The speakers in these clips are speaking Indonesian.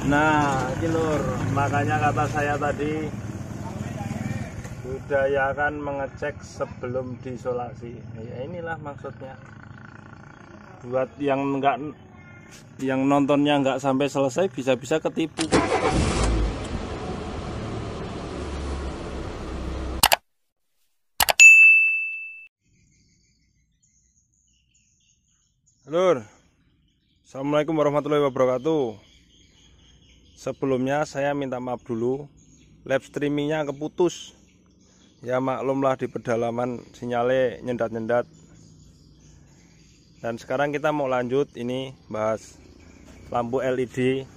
Nah, ini lur, makanya kata saya tadi budayakan mengecek sebelum diisolasi. Ya inilah maksudnya. Buat yang nontonnya nggak sampai selesai bisa-bisa ketipu. Lur, assalamualaikum warahmatullahi wabarakatuh. Sebelumnya saya minta maaf dulu, live streamingnya keputus. Ya maklumlah di pedalaman sinyalnya nyendat-nyendat. Dan sekarang kita mau lanjut ini bahas lampu LED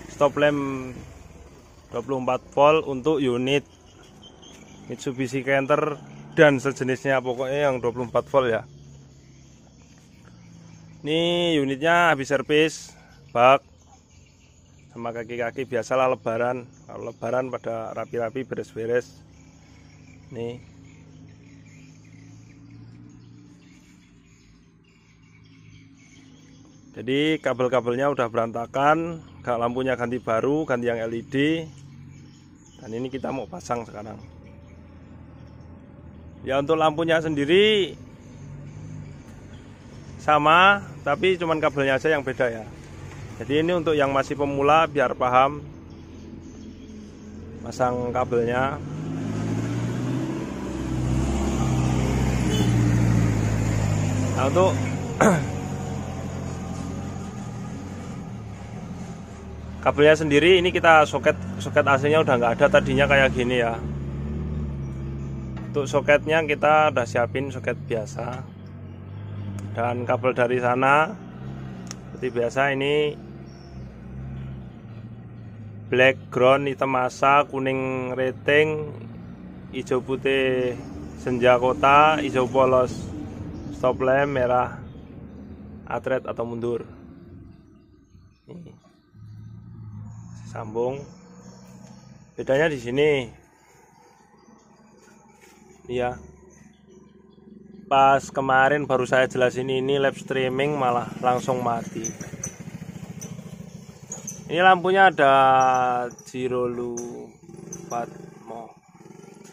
stop lamp 24 volt untuk unit Mitsubishi Canter dan sejenisnya, pokoknya yang 24 volt ya. Ini unitnya habis servis bak sama kaki-kaki, biasalah lebaran. Kalau lebaran pada rapi-rapi, beres-beres. Nih. Jadi kabel-kabelnya udah berantakan, lampunya ganti baru, ganti yang LED. Dan ini kita mau pasang sekarang. Ya untuk lampunya sendiri sama, tapi cuman kabelnya aja yang beda ya. Jadi ini untuk yang masih pemula biar paham pasang kabelnya. Nah untuk kabelnya sendiri ini kita soket AC-nya udah nggak ada, tadinya kayak gini ya. Untuk soketnya kita udah siapin soket biasa. Dan kabel dari sana seperti biasa, ini background hitam masa, kuning rating, hijau putih senja kota, hijau polos stop lamp, merah atret atau mundur. Ini sambung. Bedanya di sini. Iya. Pas kemarin baru saya jelasin ini live streaming malah langsung mati. Ini lampunya ada Jirolu Fatmo.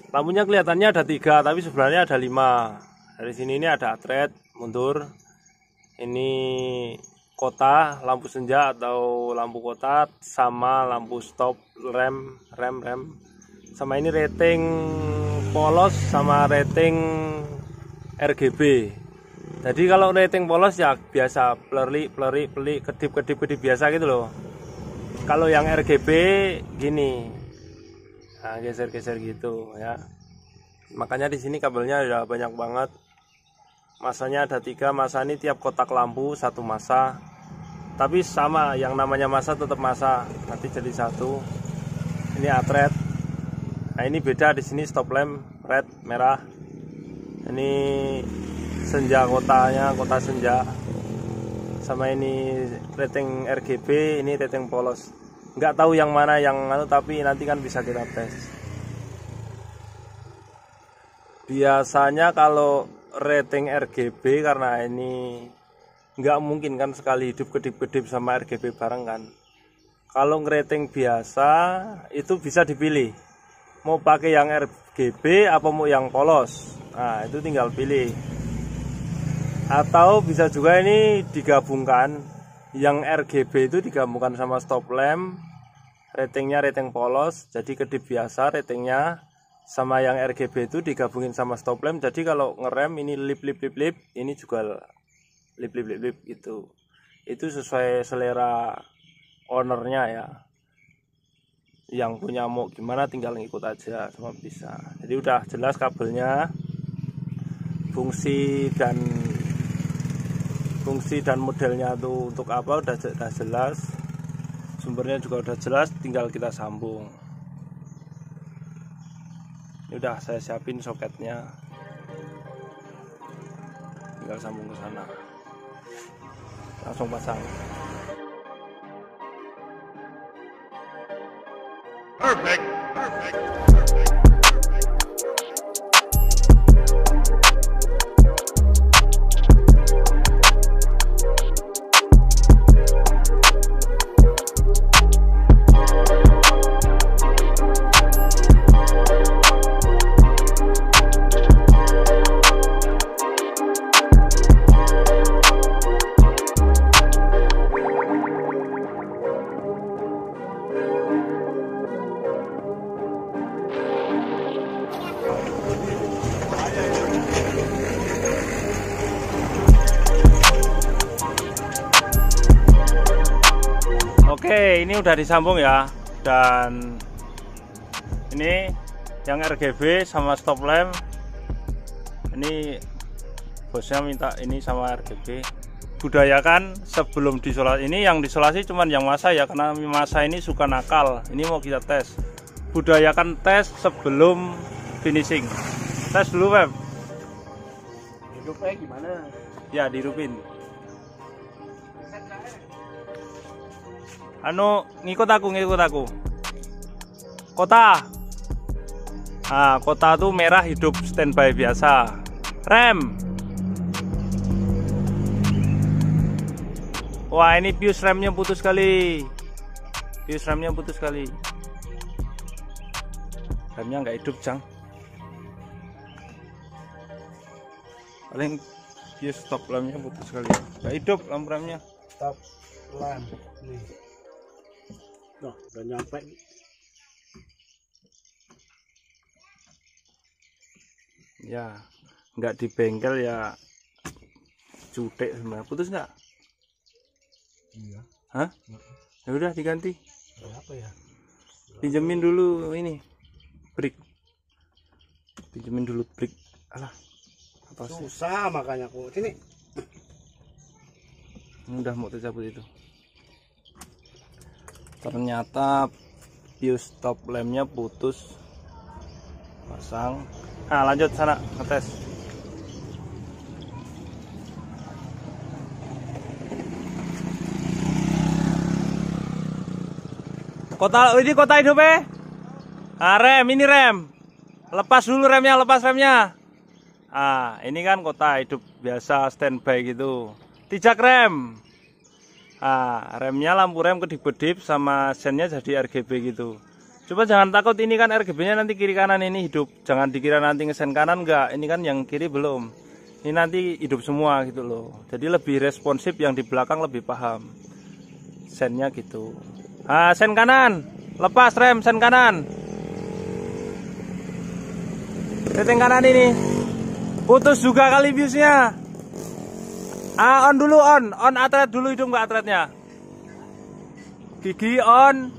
Lampunya kelihatannya ada 3, tapi sebenarnya ada 5. Dari sini ini ada atret mundur. Ini kota, lampu senja atau lampu kota, sama lampu stop rem. Sama ini rating polos sama rating RGB. Jadi kalau rating polos ya biasa, pelik, kedip biasa gitu loh. Kalau yang RGB gini, nah geser-geser gitu ya. Makanya di sini kabelnya udah banyak banget. Masanya ada 3 masa, ini tiap kotak lampu 1 masa. Tapi sama, yang namanya masa tetap masa, nanti jadi 1. Ini atret. Nah ini beda, di sini stop lamp red merah. Ini senja kotanya, kota senja. Sama ini rating RGB, ini rating polos. Nggak tahu yang mana yang tapi nanti kan bisa kita tes. Biasanya kalau rating RGB, karena ini nggak mungkin kan sekali hidup kedip-kedip sama RGB bareng kan. Kalau rating biasa itu bisa dipilih mau pakai yang RGB apa mau yang polos. Nah itu tinggal pilih. Atau bisa juga ini digabungkan, yang RGB itu digabungkan sama stop lamp, ratingnya rating polos, jadi kedip biasa ratingnya, sama yang RGB itu digabungin sama stop lamp. Jadi kalau ngerem ini lip, ini juga lip gitu. Itu sesuai selera ownernya ya. Yang punya mau gimana tinggal ngikut aja, semua bisa. Jadi udah jelas kabelnya, fungsi dan modelnya tuh untuk apa udah jelas, sumbernya juga udah jelas, tinggal kita sambung. Ini udah saya siapin soketnya, tinggal sambung ke sana, langsung pasang. Perfect. Oke, ini udah disambung ya. Dan ini yang RGB sama stop lamp. Ini bosnya minta ini sama RGB. Budayakan sebelum disolasi. Ini yang disolasi cuman yang masa ya, karena masa ini suka nakal. Ini mau kita tes. Budayakan tes sebelum finishing. Tes dulu, Web. Hidupnya gimana? Ya, dirupin. Anu, ngikut aku. Kota. Nah, kota tuh merah hidup standby biasa. Rem. Wah, ini fuse remnya putus sekali. Remnya nggak hidup, Jang. Paling fuse stop lampnya putus sekali. Nggak hidup lampu remnya. Stop lamp nih. Tuh, udah nyampe. Ya, nggak di bengkel ya. Cutek sebenarnya. Putus nggak? Iya. Hah? Ya udah diganti. Apa ya? Pinjemin dulu ini. Brick. Pinjemin dulu brick. Alah. Apa sih? Susah makanya aku. Sini. Ini udah mau tercabut itu. Ternyata fuse stop lampnya putus. Pasang. Nah, lanjut sana ngetes. Ini kota hidup nah, rem, ini rem. Lepas dulu remnya, ini kan kota hidup biasa standby gitu. Tijak rem. Remnya lampu rem kedip-kedip sama sennya jadi RGB gitu. Coba jangan takut, ini kan RGB-nya nanti kiri kanan ini hidup. Jangan dikira nanti ngesen kanan enggak. Ini kan yang kiri belum. Ini nanti hidup semua gitu loh. Jadi lebih responsif, yang di belakang lebih paham. Sennya gitu. Sen kanan, lepas rem, sen kanan. Setting kanan ini. Putus juga kali fuse-nya. On dulu, on atret dulu, hidup nggak atretnya. Gigi on,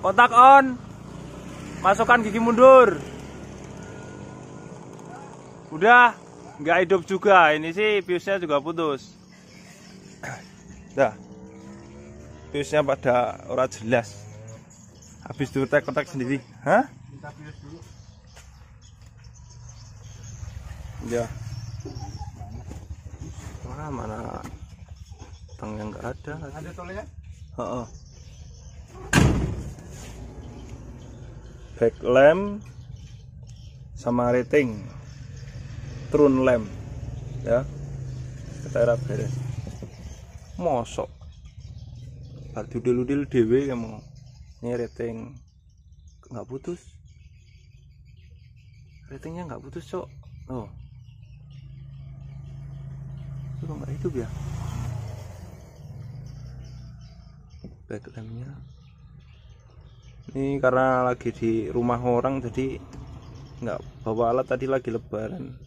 kontak on, masukkan gigi mundur. Udah, nggak hidup juga. Ini sih fuse-nya juga putus. Dah. Fuse-nya pada ora jelas. Habis itu kontak sendiri. Hah? Minta fuse dulu. Ya. Mana tang yang enggak ada. Ada tolnya? Heeh. Back lamp sama rating. Trun lamp. Ya. Kita beres. Mosok udil-udil dewe kamu. Ini rating nggak putus. Ratingnya nggak putus, Cok. Oh. Itu nggak hidup ya? Backlampnya. Ini karena lagi di rumah orang jadi nggak bawa alat, tadi lagi lebaran.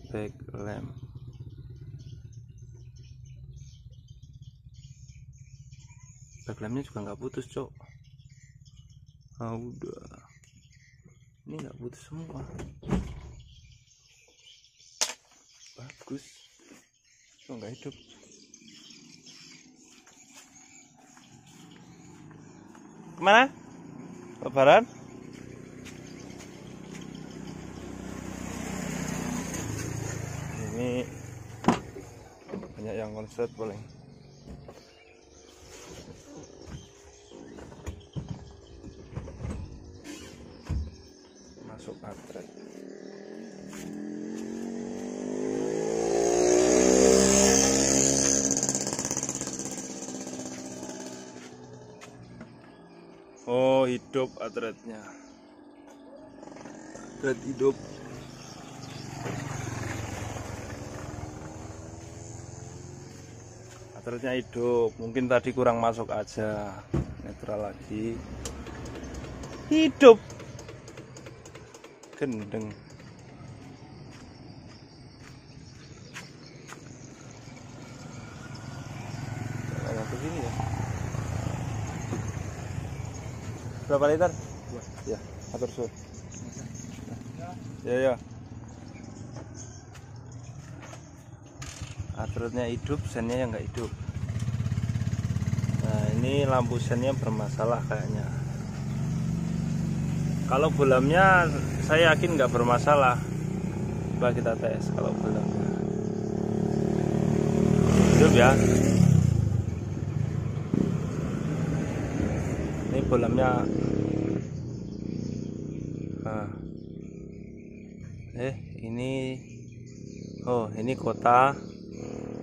Backlamp. Backlampnya juga nggak putus, Cok. Udah. Ini nggak putus semua. Bagus. Kok nggak hidup? Kemana? Lebaran? Ini banyak yang konslet paling. Masuk atret. Oh, hidup atretnya. Atret hidup. Atretnya hidup. Mungkin tadi kurang masuk aja. Netral lagi. Hidup. Gendeng. Jangan begini ya. Berapa liter? Ya, atur suhu. Ya. Aturnya hidup, sennya yang nggak hidup. Nah, ini lampu sennya bermasalah kayaknya. Kalau bolamnya saya yakin nggak bermasalah. Coba kita tes kalau bolamnya. Hidup ya. Ini bolamnya. Nah. Ini kota.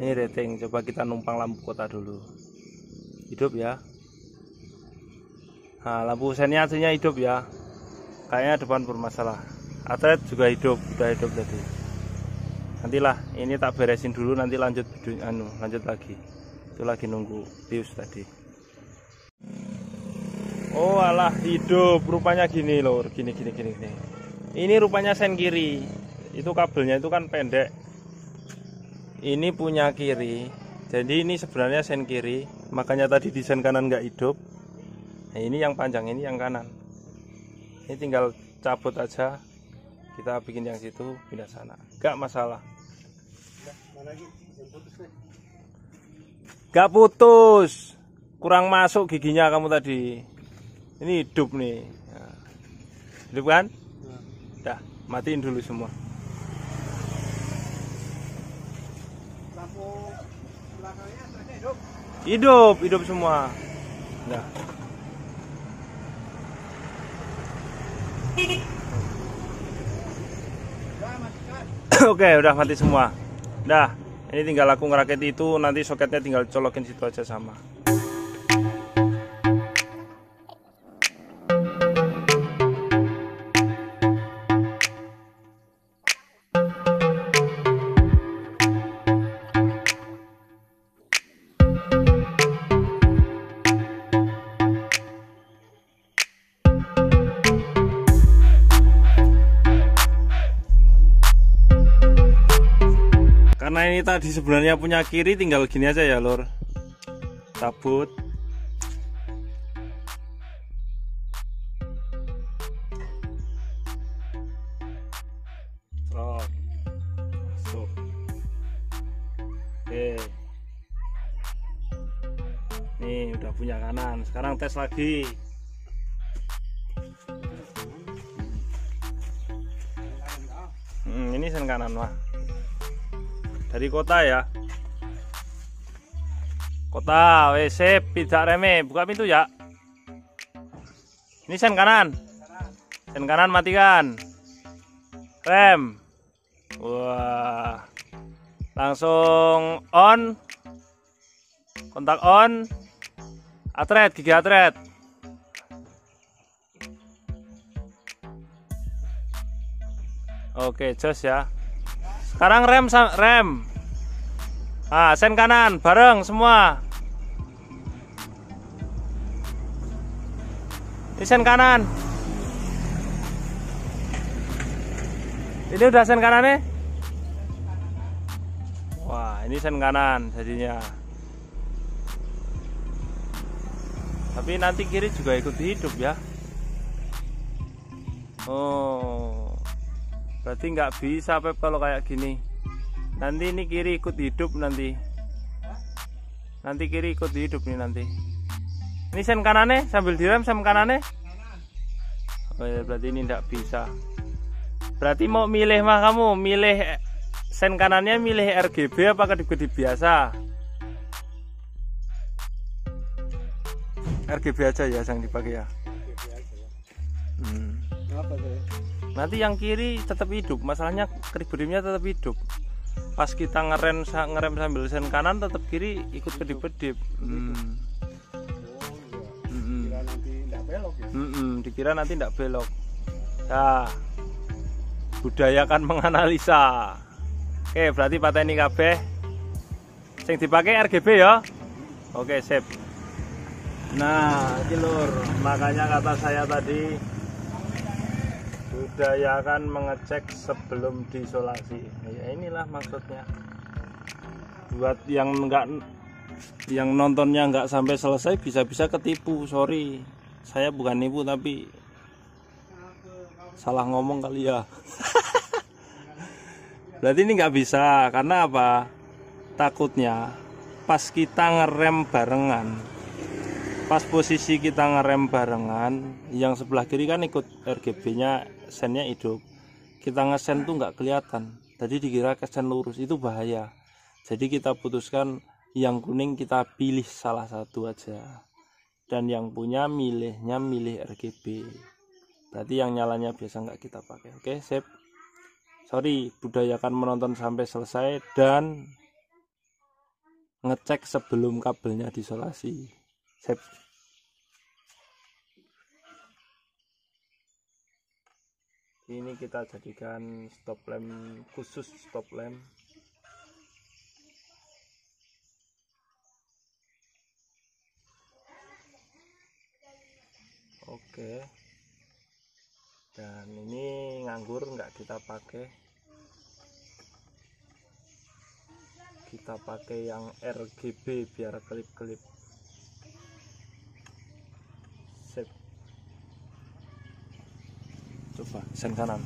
Ini rating. Coba kita numpang lampu kota dulu. Hidup ya. Nah, lampu sennya aslinya hidup ya. Kayaknya depan bermasalah. Atret juga hidup, udah hidup tadi. Nantilah, ini tak beresin dulu, nanti lanjut lanjut lagi. Itu lagi nunggu bius tadi. Oh alah, hidup. Rupanya gini lor, gini. Ini rupanya sen kiri. Itu kabelnya itu kan pendek. Ini punya kiri. Jadi ini sebenarnya sen kiri. Makanya tadi di sen kanan nggak hidup. Nah, ini yang panjang, ini yang kanan. Ini tinggal cabut aja. Kita bikin yang situ, pindah sana. Gak masalah. Gak putus. Kurang masuk giginya kamu tadi. Ini hidup nih. Nah. Hidup kan? Dah, matiin dulu semua. Lampu belakangnya ternyata hidup. Hidup semua. Nah. Oke, udah mati semua. Dah, ini tinggal aku ngerakit itu, nanti soketnya tinggal colokin situ aja sama. Karena ini tadi sebenarnya punya kiri, tinggal gini aja ya lor, cabut. Masuk. Oke, nih udah punya kanan, sekarang tes lagi. Ini sen kanan mah. Dari kota ya. Kota, sip, tidak reme. Buka pintu ya. Ini sen kanan. Sen kanan matikan. Rem. Wah. Langsung on. Kontak on. Atret, gigi atret. Oke, jos ya. Sekarang rem. Nah, sen kanan bareng semua. Ini sen kanan. Ini udah sen kanan nih. Wah, ini sen kanan jadinya. Tapi nanti kiri juga ikut hidup ya. Oh. Berarti nggak bisa Pep kalau kayak gini. Nanti ini kiri ikut hidup nanti. Nanti kiri ikut hidup nih nanti. Ini sen kanannya sambil direm sen kanannya. Oh ya, berarti ini nggak bisa. Berarti mau milih mah kamu milih sen kanannya milih RGB apa kedip-kedip biasa? RGB aja ya yang dipakai ya. Kenapa tuh? Nanti yang kiri tetap hidup, masalahnya kedip-kedipnya tetap hidup. Pas kita ngerem sambil sen kanan tetap kiri ikut kedip-kedip. Dikira nanti nggak belok ya? Dikira nanti nggak belok. Nah, budayakan menganalisa. Oke, berarti pateni kabeh. Sing dipakai RGB ya. Oke, sip. Nah, iki lur, makanya kata saya tadi budayakan mengecek sebelum diisolasi. Ya inilah maksudnya. Buat yang nontonnya nggak sampai selesai bisa-bisa ketipu, sorry. Saya bukan nipu tapi salah ngomong kali ya. Berarti ini nggak bisa, karena apa? Takutnya pas kita ngerem barengan, pas posisi kita ngerem barengan, yang sebelah kiri kan ikut RGB-nya, sennya hidup. Kita ngesen tuh nggak kelihatan, jadi dikira kesen lurus, itu bahaya. Jadi kita putuskan yang kuning kita pilih salah satu aja, dan yang punya milihnya milih RGB. Berarti yang nyalanya biasa nggak kita pakai. Oke, sip. Sorry, budayakan menonton sampai selesai dan ngecek sebelum kabelnya disolasi. Sip. Ini kita jadikan stop lamp khusus, stop lamp. Oke. Dan ini nganggur, nggak kita pakai. Kita pakai yang RGB biar kelip-kelip. Sip. Coba sen kanan.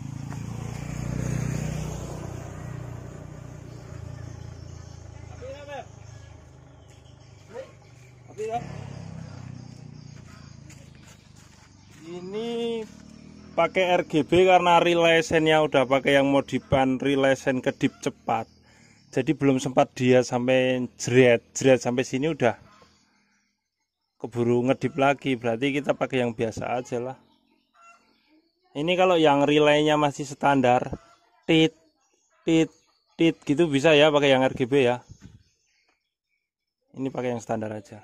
Ini pakai RGB karena relay sennya udah pakai yang modifan relay sen kedip cepat. Jadi belum sempat dia sampai jret sampai sini udah keburu ngedip lagi. Berarti kita pakai yang biasa aja lah. Ini kalau yang relaynya masih standar, tit gitu bisa ya pakai yang RGB ya. Ini pakai yang standar aja.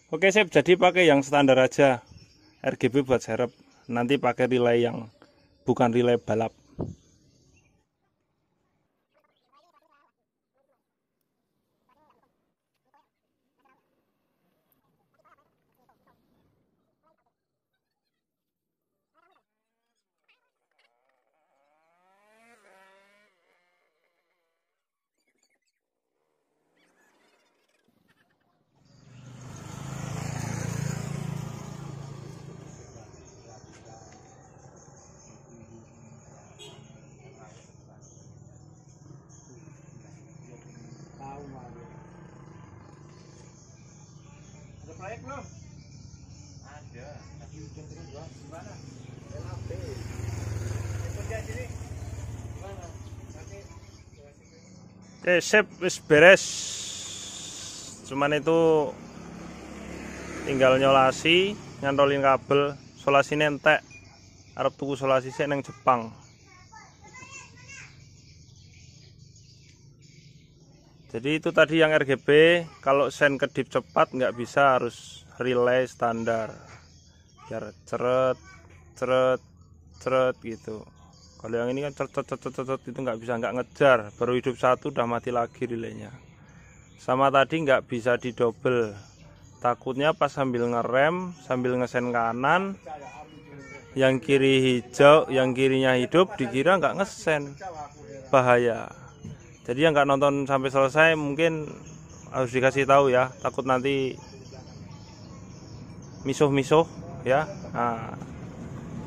Oke sip, jadi pakai yang standar aja. RGB buat serep. Nanti pakai relay yang bukan relay balap. Ada proyek belum? Ada, tapi hujan terus bang. Gimana? LAP. Kerja sini. Gimana? Nanti. Oke sip, wis beres. Cuman itu tinggal nyolasi, nyantolin kabel, solasi entek. Arep tuku solasi sik nang Jepang. Jadi itu tadi yang RGB, kalau sen kedip cepat nggak bisa, harus relay standar biar ceret gitu. Kalau yang ini kan ceret itu nggak bisa, nggak ngejar, baru hidup satu udah mati lagi relaynya. Sama tadi nggak bisa didobel, takutnya pas sambil ngerem sambil ngesen kanan, yang kiri hijau yang kirinya hidup dikira nggak ngesen, bahaya. Jadi yang nggak nonton sampai selesai mungkin harus dikasih tahu ya, takut nanti misuh-misuh ya. Nah,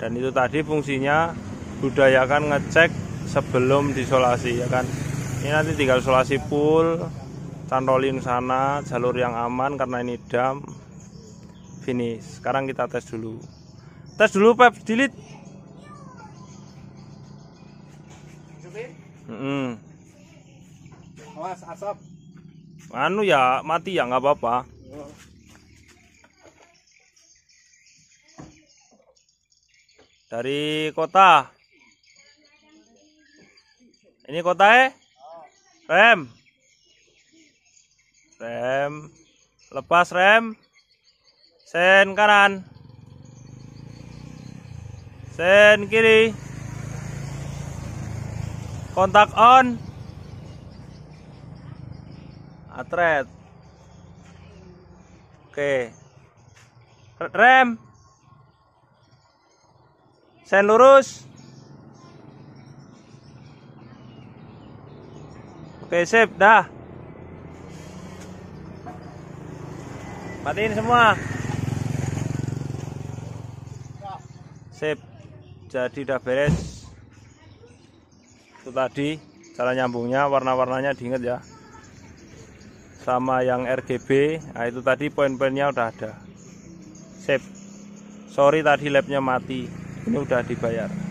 dan itu tadi fungsinya budayakan ngecek sebelum disolasi ya kan. Ini nanti tinggal solasi full, cantolin sana jalur yang aman karena ini dam, finish. Sekarang kita tes dulu. Tes dulu Pep, delete. Awas asap. Anu ya mati ya nggak apa-apa. Dari kota. Ini kota rem. Lepas rem. Sen kanan. Sen kiri. Kontak on. Atret. Oke. Rem. Sen lurus. Oke, sip, dah. Matiin semua. Sip. Jadi udah beres. Itu tadi cara nyambungnya, warna-warnanya diinget ya. Sama yang RGB. Nah, itu tadi poin-poinnya udah ada. Sip. Sorry tadi labnya mati. Ini udah dibayar.